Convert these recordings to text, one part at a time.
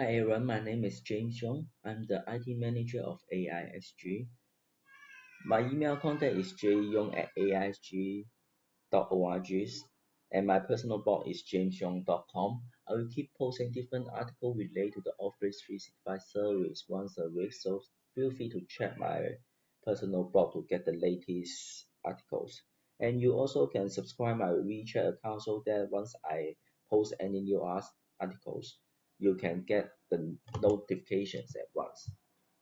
Hi everyone, my name is James Young. I'm the IT manager of AISG. My email contact is jyoung@aisg.org and my personal blog is jamesyoung.com. I will keep posting different articles related to the Office 365 service once a week, so feel free to check my personal blog to get the latest articles. And you also can subscribe my WeChat account so that once I post any new articles, you can get the notifications at once.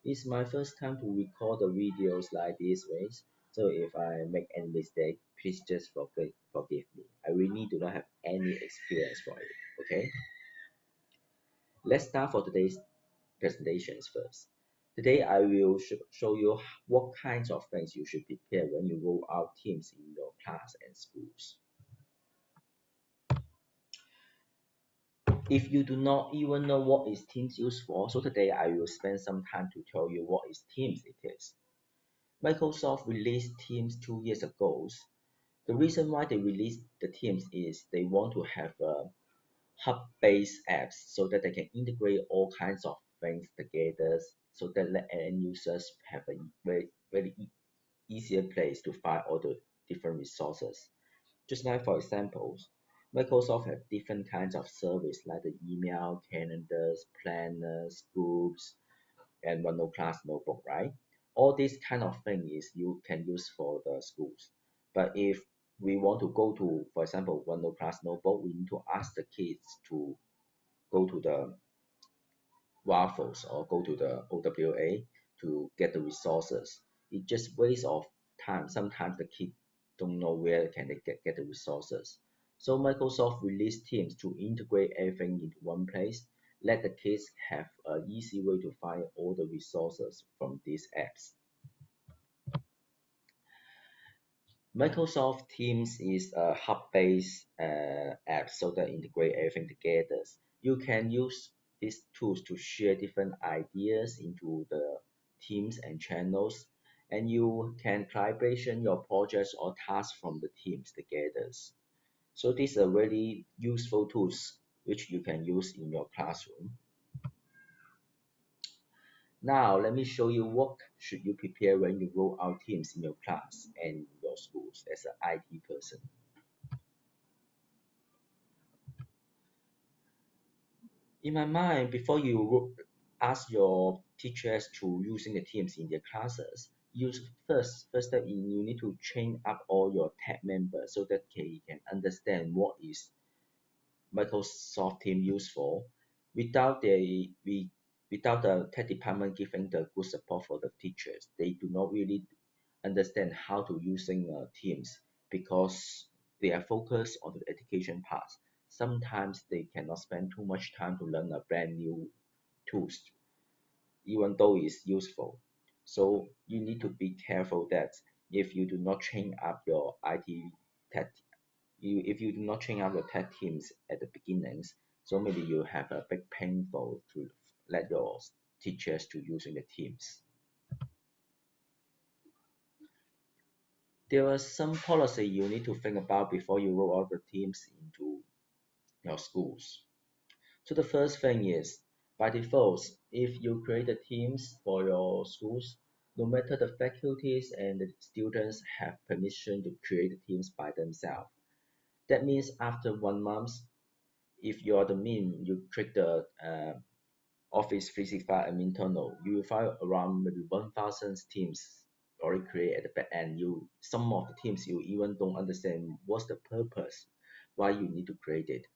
It's my first time to record the videos like this ways, so if I make any mistake, please just forgive me. I really do not have any experience for it. Okay, let's start for today's presentations first. Today I will show you what kinds of things you should prepare when you roll out Teams in your class and schools. If you do not even know what is Teams used for, so today I will spend some time to tell you what is Teams it is. Microsoft released Teams 2 years ago. The reason why they released the Teams is they want to have a hub-based apps so that they can integrate all kinds of things together so that let end users have a very easier place to find all the different resources. Just like for examples, Microsoft have different kinds of service like the email, calendars, planners, groups, and OneNote class notebook, right? All these kind of things you can use for the schools. But if we want to go to, for example, OneNote class notebook, we need to ask the kids to go to the Waffles or go to the OWA to get the resources. It just waste of time. Sometimes the kids don't know where can they get the resources. So Microsoft released Teams to integrate everything into one place, let the kids have an easy way to find all the resources from these apps. Microsoft Teams is a hub-based app so that integrate everything together. You can use these tools to share different ideas into the teams and channels, and you can collaboration your projects or tasks from the teams together. So these are very useful tools which you can use in your classroom. Now let me show you what should you prepare when you roll out Teams in your class and your schools as an IT person. In my mind, before you ask your teachers to using the Teams in their classes, first step you need to train up all your tech members so that they can understand what is Microsoft Teams used for. Without without the tech department giving the good support for the teachers, they do not really understand how to using Teams because they are focused on the education part. Sometimes they cannot spend too much time to learn a brand new tools, even though it's useful. So you need to be careful that if you do not train up your IT tech, if you do not train up your tech teams at the beginnings, so maybe you have a big painful to let your teachers to using the teams. There are some policy you need to think about before you roll out the teams into your schools. So the first thing is, by default, if you create the teams for your schools, no matter the faculties and the students have permission to create the teams by themselves. That means after 1 month, if you're the admin, you click the Office 365 admin tunnel, you will find around maybe 1,000 teams already created at the back end. Some of the teams you even don't understand what's the purpose, why you need to create it.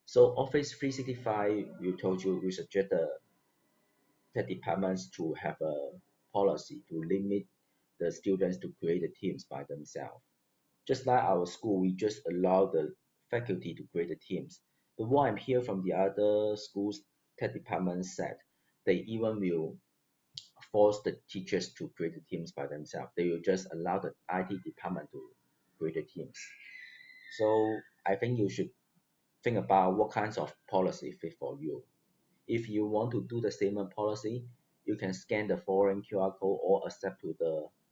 So Office 365, we told you we suggest the departments to have a policy to limit the students to create the teams by themselves. Just like our school, we just allow the faculty to create the teams. But what I'm hearing from the other schools tech departments said, they even will force the teachers to create the teams by themselves. They will just allow the IT department to create the teams. So I think you should think about what kinds of policy fit for you. If you want to do the same policy, you can scan the following QR code or accept to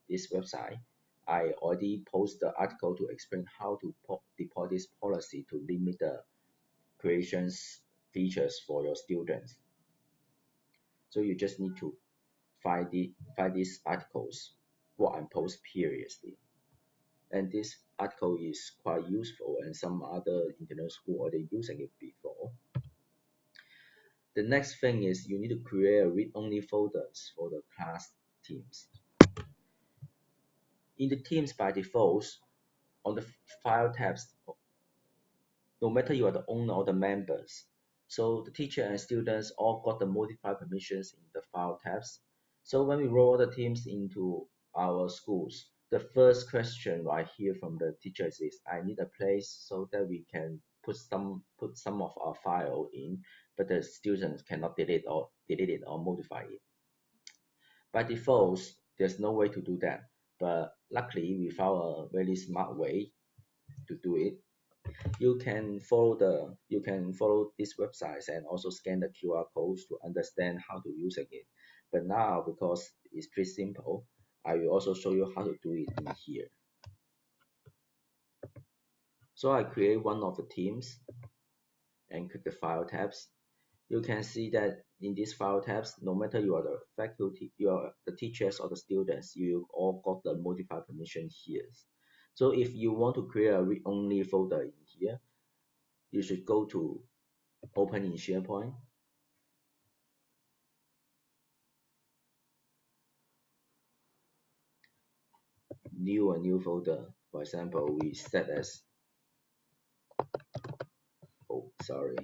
this website. I already posted the article to explain how to deploy this policy to limit the creations features for your students. So you just need to find these articles what and post previously. And this article is quite useful and some other internet school already using it before. The next thing is you need to create a read-only folders for the class teams. In the teams by default, on the file tabs, no matter you are the owner or the members, so the teacher and students all got the modify permissions in the file tabs. So when we roll the teams into our schools, the first question right here from the teachers is, I need a place so that we can put some of our file in, but the students cannot delete it or modify it. By default, there's no way to do that, but luckily we found a very smart way to do it. You can follow these websites and also scan the QR codes to understand how to use it. But now because it's pretty simple, I will also show you how to do it in here. So I create one of the teams and click the file tabs. You can see that in these file tabs, no matter you are the faculty, you are the teachers or the students, you all got the modify permission here. So if you want to create a read-only folder in here, you should go to open in SharePoint. A new folder. For example, we set as, oh, sorry.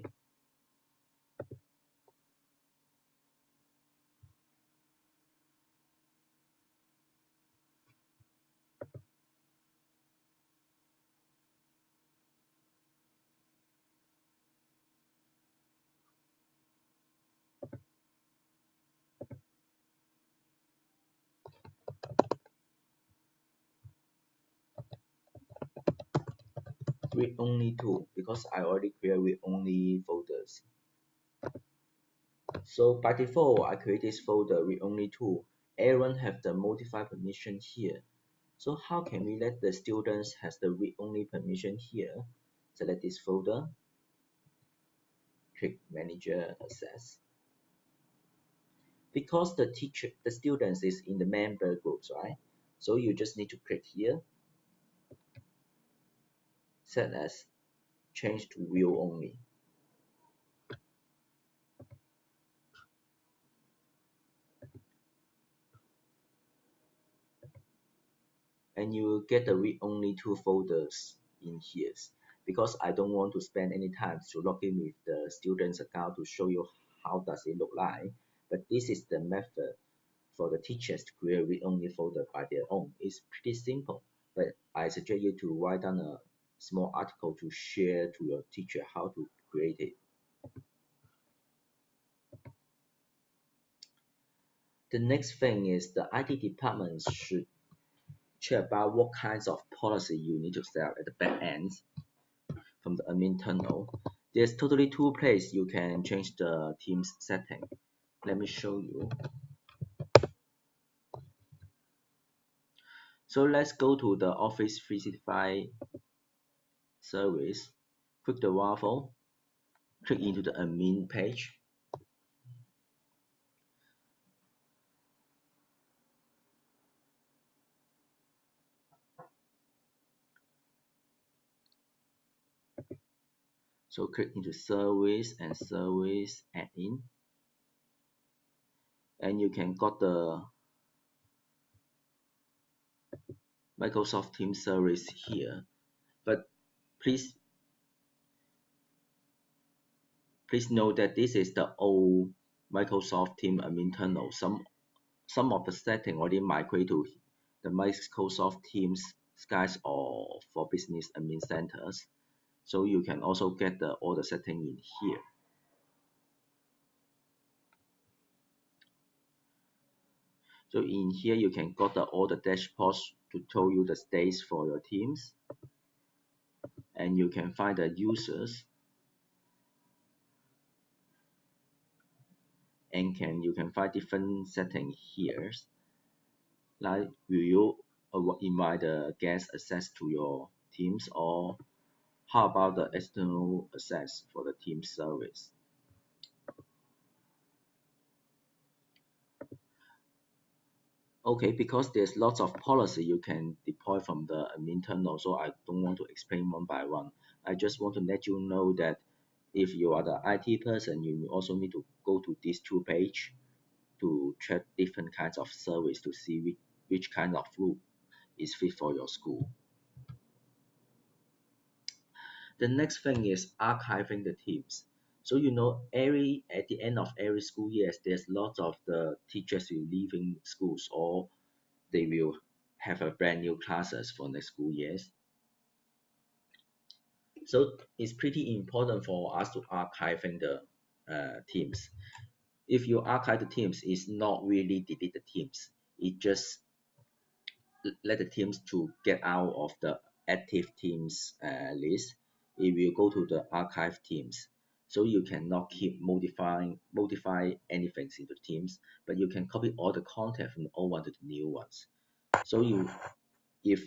Read only 2 because I already create read only folders. So by default, I create this folder read only 2. Everyone have the modify permission here. So how can we let the students has the read only permission here? Select this folder, click manager access. Because the students is in the member groups, right? So you just need to click here, set as change to view only. And you will get the read-only 2 folders in here because I don't want to spend any time to log in with the student's account to show you how does it look like. But this is the method for the teachers to create a read-only folder by their own. It's pretty simple, but I suggest you to write down a small article to share to your teacher how to create it. The next thing is the IT department should check about what kinds of policy you need to set up at the back end from the admin tunnel. There's totally 2 places you can change the team's setting. Let me show you. So let's go to the Office 365 service. Click the waffle. Click into the admin page. So click into service and service admin. And you can got the Microsoft Teams service here. But please note that this is the old Microsoft Teams admin tunnel. Some of the settings already migrate to the Microsoft Teams Skies or for business admin centers. So you can also get all the settings in here. So in here you can got all the dashboards to tell you the states for your teams, and you can find the users, and you can find different settings here. Like will you invite the guest access to your teams, or how about the external access for the team service? Okay, because there's lots of policy you can deploy from the internal, so I don't want to explain one by one. I just want to let you know that if you are the IT person, you also need to go to these two page to check different kinds of service to see which kind of group is fit for your school. The next thing is archiving the teams. So every at the end of every school year, there's lots of the teachers will leaving schools or they will have a brand new classes for next school years. So it's pretty important for us to archiving the teams. If you archive the teams, it's not really delete the teams. It just let the teams to get out of the active teams list. It will go to the archive teams. So you cannot keep modify anything into teams, but you can copy all the content from the old one to the new ones. So if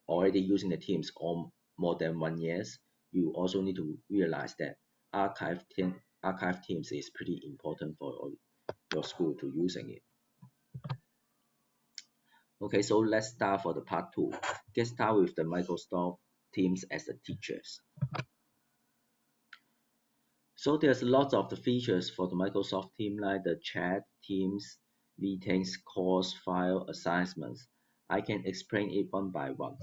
already using the teams on more than 1 years, you also need to realize that archive teams is pretty important for your school to using it. Okay, so let's start for the part two. Get started with the Microsoft Teams as the teachers. So there's lots of the features for the Microsoft Team like the chat, Teams, meetings, calls, file, assignments. I can explain it one by one.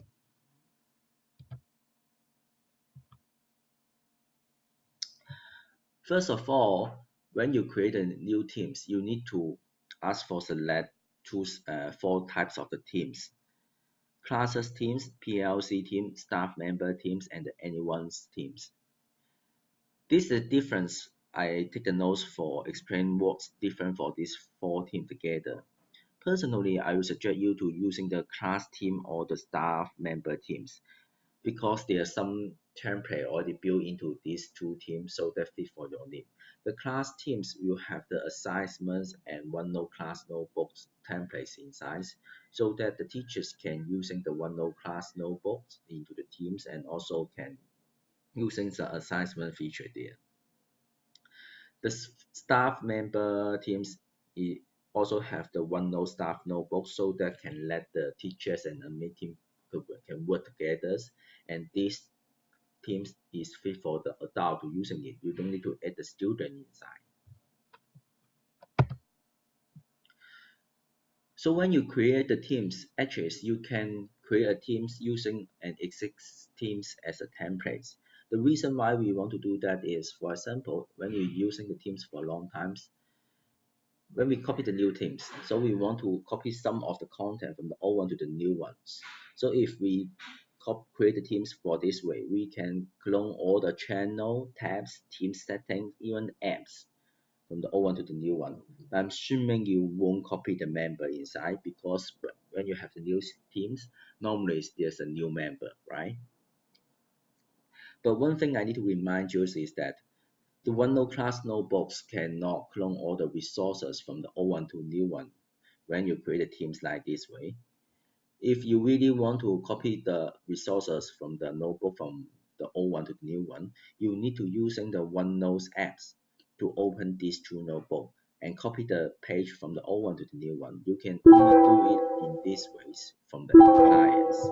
First of all, when you create a new teams, you need to ask for select choose four types of the teams: classes teams, PLC team, staff member teams, and the anyone's teams. This is the difference. I take the notes for explain what's different for these four teams together. Personally, I would suggest you to using the class team or the staff member teams because there's some template already built into these two teams so that fit for your need. The class teams will have the assignments and OneNote class notebooks templates inside so that the teachers can using the OneNote class notebooks into the teams and also can using the assignment feature there. The staff member teams also have the OneNote staff notebook so that can let the teachers and the meeting can work together, and this teams is fit for the adult to using it. You don't need to add the student inside. So when you create the teams, actually you can create a teams using an existing teams as a template. The reason why we want to do that is, for example, when you're using the teams for a long times, when we copy the new teams, so we want to copy some of the content from the old one to the new ones. So if we create the teams for this way, we can clone all the channel, tabs, team settings, even apps from the old one to the new one. I'm assuming you won't copy the member inside because when you have the new teams, normally there's a new member, right? But one thing I need to remind you is that the OneNote class notebooks cannot clone all the resources from the old one to new one when you create teams like this way. If you really want to copy the resources from the notebook from the old one to the new one, you need to using the OneNote apps to open these two notebooks and copy the page from the old one to the new one. You can only do it in these ways from the clients.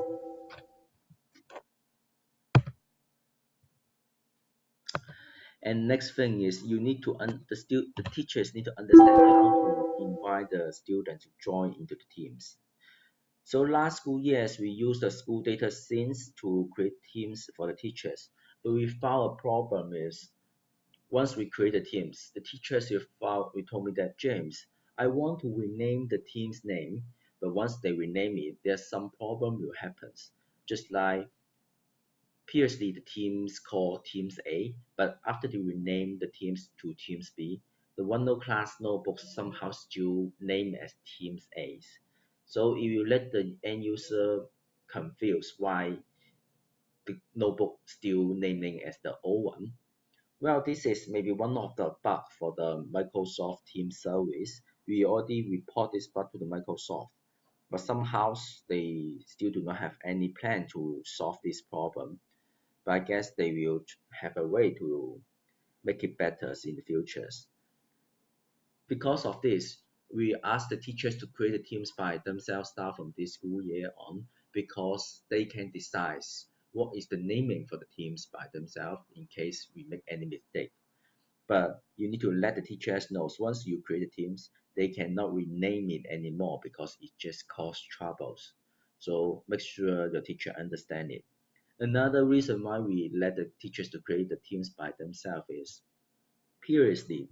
And next thing is you need to the teachers need to understand how to invite the students to join into the teams. So last school years we used the school data scenes to create teams for the teachers. But we found a problem is once we created teams, the teachers we told me that James, I want to rename the team's name, but once they rename it, there's some problem will happens. Just like previously the teams called Teams A, but after they renamed the teams to Teams B, the OneNote class notebook somehow still named as Teams A. So if you let the end user confused why the notebook still naming as the old one, well, this is maybe one of the bug for the Microsoft Teams service. We already report this bug to the Microsoft, but somehow they still do not have any plan to solve this problem. But I guess they will have a way to make it better in the futures. Because of this, we ask the teachers to create the teams by themselves start from this school year on because they can decide what is the naming for the teams by themselves in case we make any mistake. But you need to let the teachers know once you create the teams, they cannot rename it anymore because it just cause troubles. So make sure the teacher understand it. Another reason why we let the teachers to create the teams by themselves is previously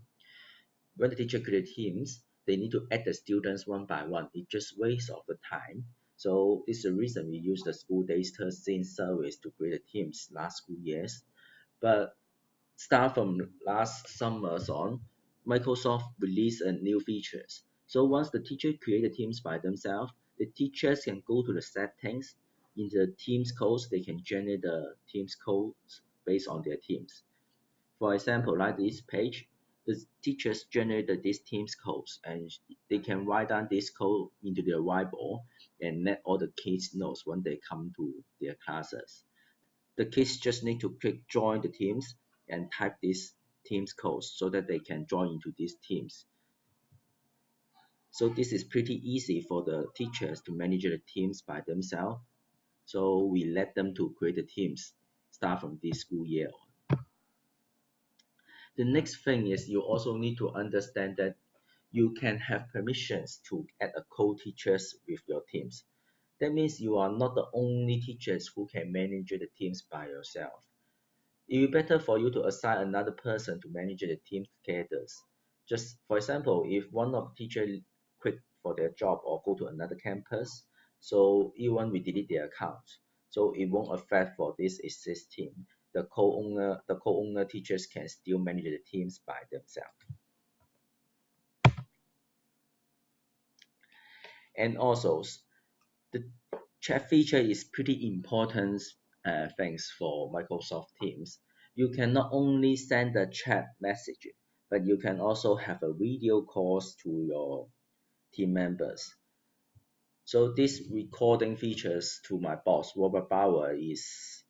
when the teacher create teams, they need to add the students one by one. It just wastes of the time. So this is the reason we use the school data sync service to create the teams last school years. But start from last summers on, Microsoft released a new features. So once the teacher create the teams by themselves, the teachers can go to the settings. In the teams codes, they can generate the teams codes based on their teams. For example, like this page, the teachers generated these teams codes and they can write down this code into their whiteboard and let all the kids know when they come to their classes. The kids just need to click join the teams and type this teams code so that they can join into these teams. So this is pretty easy for the teachers to manage the teams by themselves. So we let them to create the teams start from this school year on. The next thing is you also need to understand that you can have permissions to add a co-teachers with your teams. That means you are not the only teachers who can manage the teams by yourself. It will be better for you to assign another person to manage the team together. Just for example, if one of the teacher quit for their job or go to another campus, so even we delete their account, so it won't affect for this existing. The co-owner teachers can still manage the teams by themselves. And also, the chat feature is pretty important things for Microsoft Teams. You can not only send the chat message, but you can also have a video calls to your team members. So this recording features to my boss, Robert Bauer, is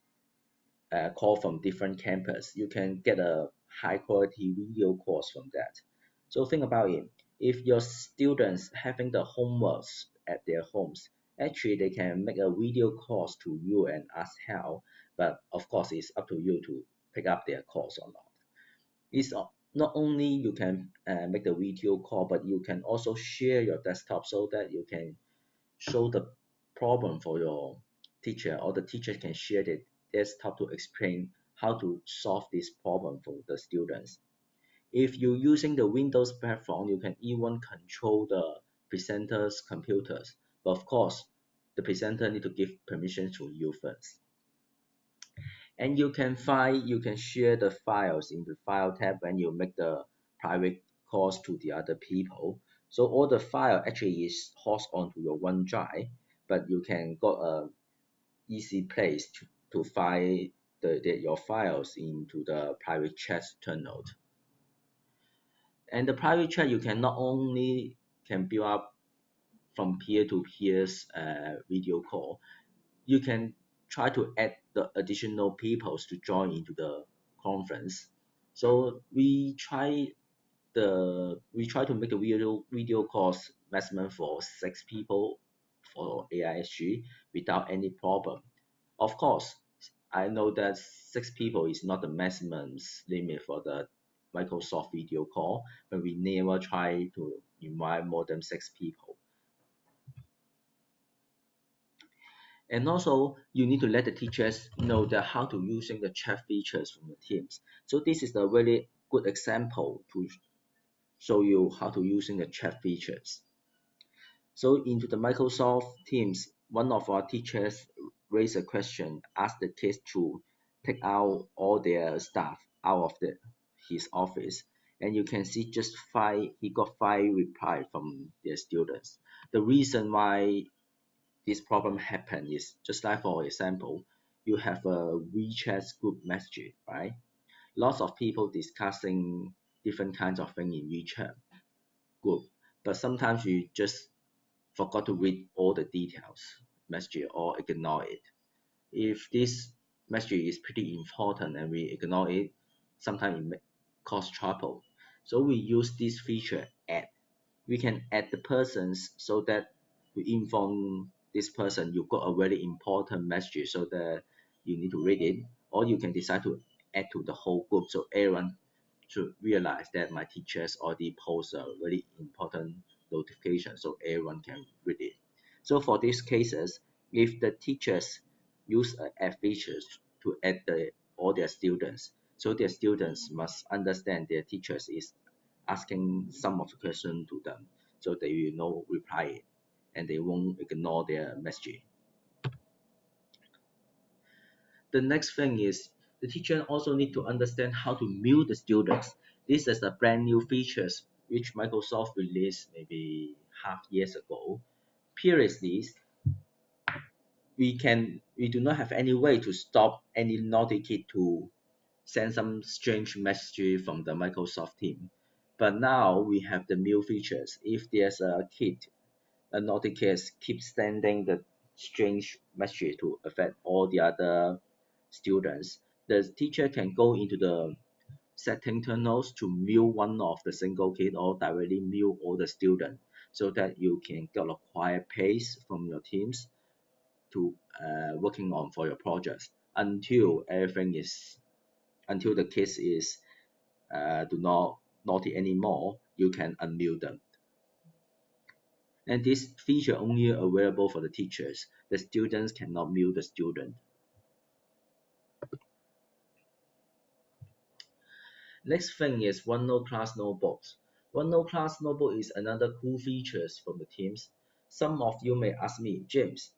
call from different campus. You can get a high quality video course from that. So think about it. If your students having the homeworks at their homes, actually they can make a video course to you and ask help. But of course, it's up to you to pick up their course or not. It's not only you can make the video call, but you can also share your desktop so that you can show the problem for your teacher, or the teacher can share the desktop to explain how to solve this problem for the students. If you're using the Windows platform, you can even control the presenter's computers. But of course, the presenter need to give permission to you first. And you can share the files in the file tab when you make the private calls to the other people. So all the file actually is host onto your OneDrive, but you can got a easy place to find your files into the private chat terminal. And the private chat you can not only can build up from peer-to-peer's video call, you can try to add the additional people to join into the conference. So we try to make the video calls maximum for 6 people for AISG without any problem. Of course, I know that 6 people is not the maximum limit for the Microsoft video call, but we never try to invite more than 6 people. And also, you need to let the teachers know that how to using the chat features from the Teams. So this is a very good example to show you how to using the chat features. So into the Microsoft Teams, one of our teachers raised a question, asked the kids to take out all their stuff out of his office. And you can see he got 5 replies from their students. The reason why this problem happen is just like for example, you have a WeChat group message, right? Lots of people discussing different kinds of things in WeChat group, but sometimes you just forgot to read all the details message or ignore it. If this message is pretty important and we ignore it, sometimes it may cause trouble. So we use this feature add. we can add the persons so that we inform this person you got a very important message so that you need to read it, or you can decide to add to the whole group so everyone should realize that my teachers already post a very important notification so everyone can read it. So for these cases, if the teachers use add features to add all their students, so their students must understand their teachers is asking some of the question to them so they will know reply it and they won't ignore their message. The next thing is the teacher also need to understand how to mute the students. This is a brand new features which Microsoft released maybe half years ago. Previously, we do not have any way to stop any naughty kid to send some strange message from the Microsoft team. But now we have the new features. If there's a kid, a naughty kid keeps sending the strange message to affect all the other students, the teacher can go into the setting tunnels to mute one of the single kid or directly mute all the students so that you can get a quiet pace from your teams to working on for your projects until everything is until the kids is do not naughty anymore. You can unmute them, and this feature only available for the teachers. The students cannot mute the student. Next thing is OneNote class notebooks. OneNote class notebook is another cool features from the teams. Some of you may ask me, James,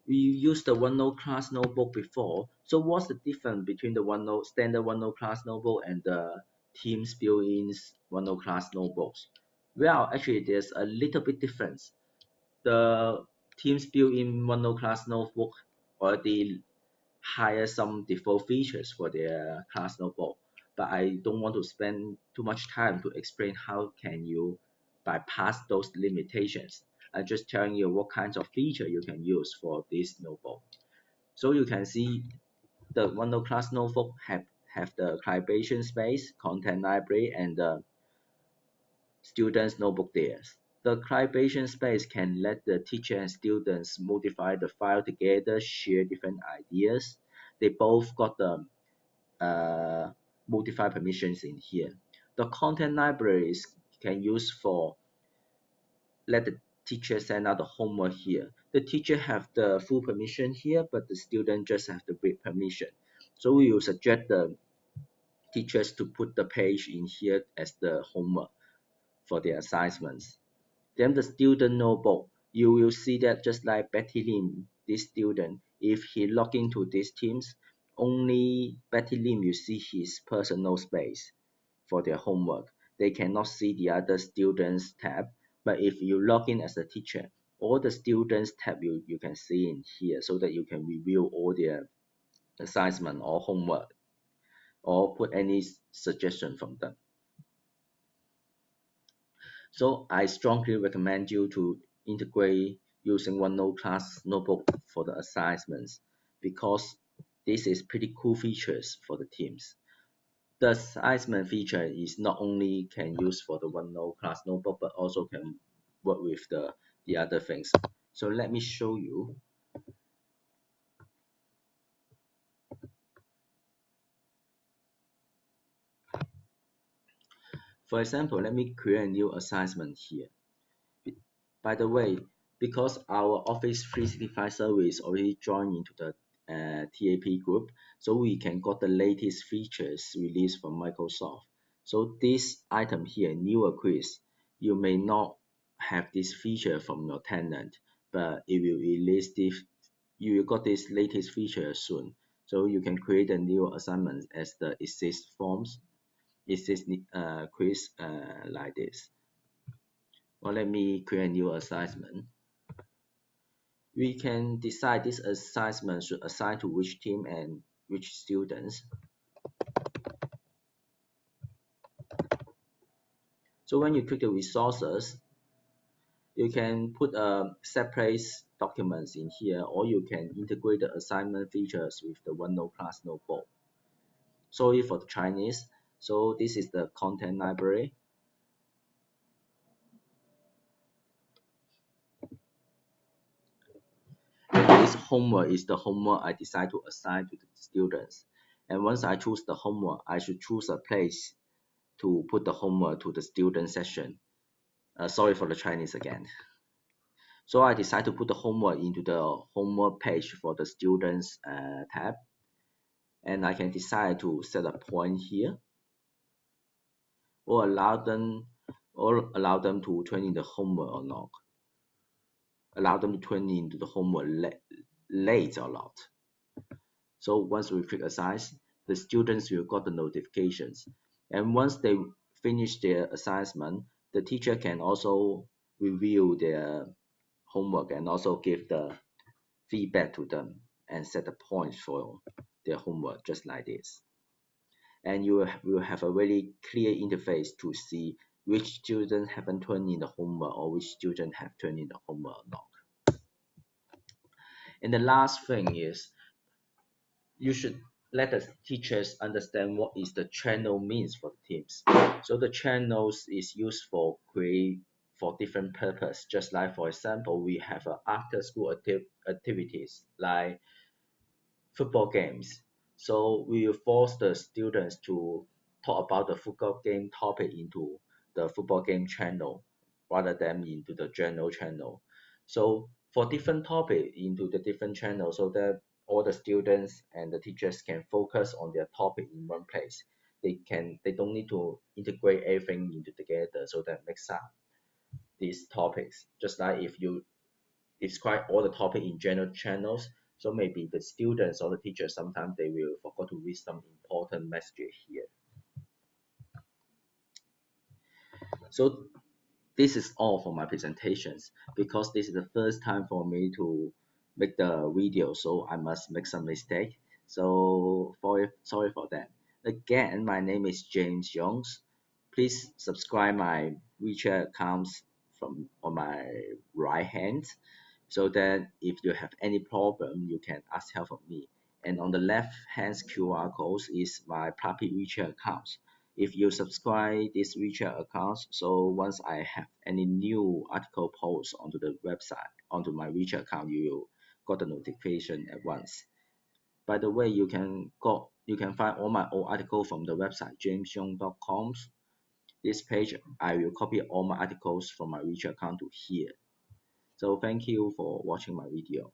we used the OneNote class notebook before, so what's the difference between the OneNote standard OneNote class notebook and the Teams built-in OneNote class notebooks? Well, actually, there's a little bit difference. The Teams built-in OneNote class notebook already hire some default features for their class notebook, but I don't want to spend too much time to explain how can you bypass those limitations. I'm just telling you what kinds of feature you can use for this notebook. So you can see the OneNote class notebook have the collaboration space, content library, and the students notebook there. The collaboration space can let the teacher and students modify the file together, share different ideas. They both got the modify permissions in here. The content libraries can use for let the teacher send out the homework here. The teacher have the full permission here, but the student just have the brief permission. So we will suggest the teachers to put the page in here as the homework for their assignments. Then the student notebook, you will see that just like Betty Lim, this student, if he log into these teams, only Betty Lim will see his personal space for their homework. They cannot see the other students tab, but if you log in as a teacher, all the students tab you can see in here so that you can review all their assignment or homework or put any suggestion from them. So I strongly recommend you to integrate using OneNote class notebook for the assignments because this is pretty cool features for the teams. The assignment feature is not only can use for the OneNote class notebook but also can work with the other things. So let me show you. For example, let me create a new assignment here. By the way, because our Office 365 service already joined into the TAP group, so we can got the latest features released from Microsoft. So this item here, new quiz, you may not have this feature from your tenant, but it will release this. You will got this latest feature soon. So you can create a new assignment as the exist forms, exist quiz like this. Well, let me create a new assignment. We can decide this assignment should assign to which team and which students. So when you click the resources, you can put separate documents in here, or you can integrate the assignment features with the OneNote class notebook. Sorry for the Chinese. So this is the content library. this homework is the homework I decide to assign to the students. And once I choose the homework, I should choose a place to put the homework to the student session. Sorry for the Chinese again. So I decide to put the homework into the homework page for the students tab. And I can decide to set a point here or allow them to turn in the homework or not. Allow them to turn into the homework late or not. So once we click assign, the students will got the notifications. And once they finish their assignment, the teacher can also review their homework and also give the feedback to them and set the points for their homework just like this. And you will have a very clear interface to see which students haven't turned in the homework or which students have turned in the homework or not. And the last thing is you should let the teachers understand what is the channel means for the teams. So the channels is used for create for different purpose. Just like for example, we have after school activities like football games. So we will force the students to talk about the football game topic into the football game channel rather than into the general channel. So for different topic into the different channels so that all the students and the teachers can focus on their topic in one place. They don't need to integrate everything into together so that makes up these topics. Just like if you describe all the topic in general channels, so maybe the students or the teachers sometimes they will forget to read some important messages here. So this is all for my presentations because this is the first time for me to make the video, so I must make some mistake. So sorry for that. Again, my name is James Youngs. Please subscribe my WeChat accounts from on my right hand so that if you have any problem, you can ask help from me. And on the left hand QR code is my public WeChat account. If you subscribe this WeChat account, so once I have any new article post onto the website, onto my WeChat account, you will got the notification at once. By the way, you can find all my old articles from the website jamesyong.com. This page, I will copy all my articles from my WeChat account to here. So thank you for watching my video.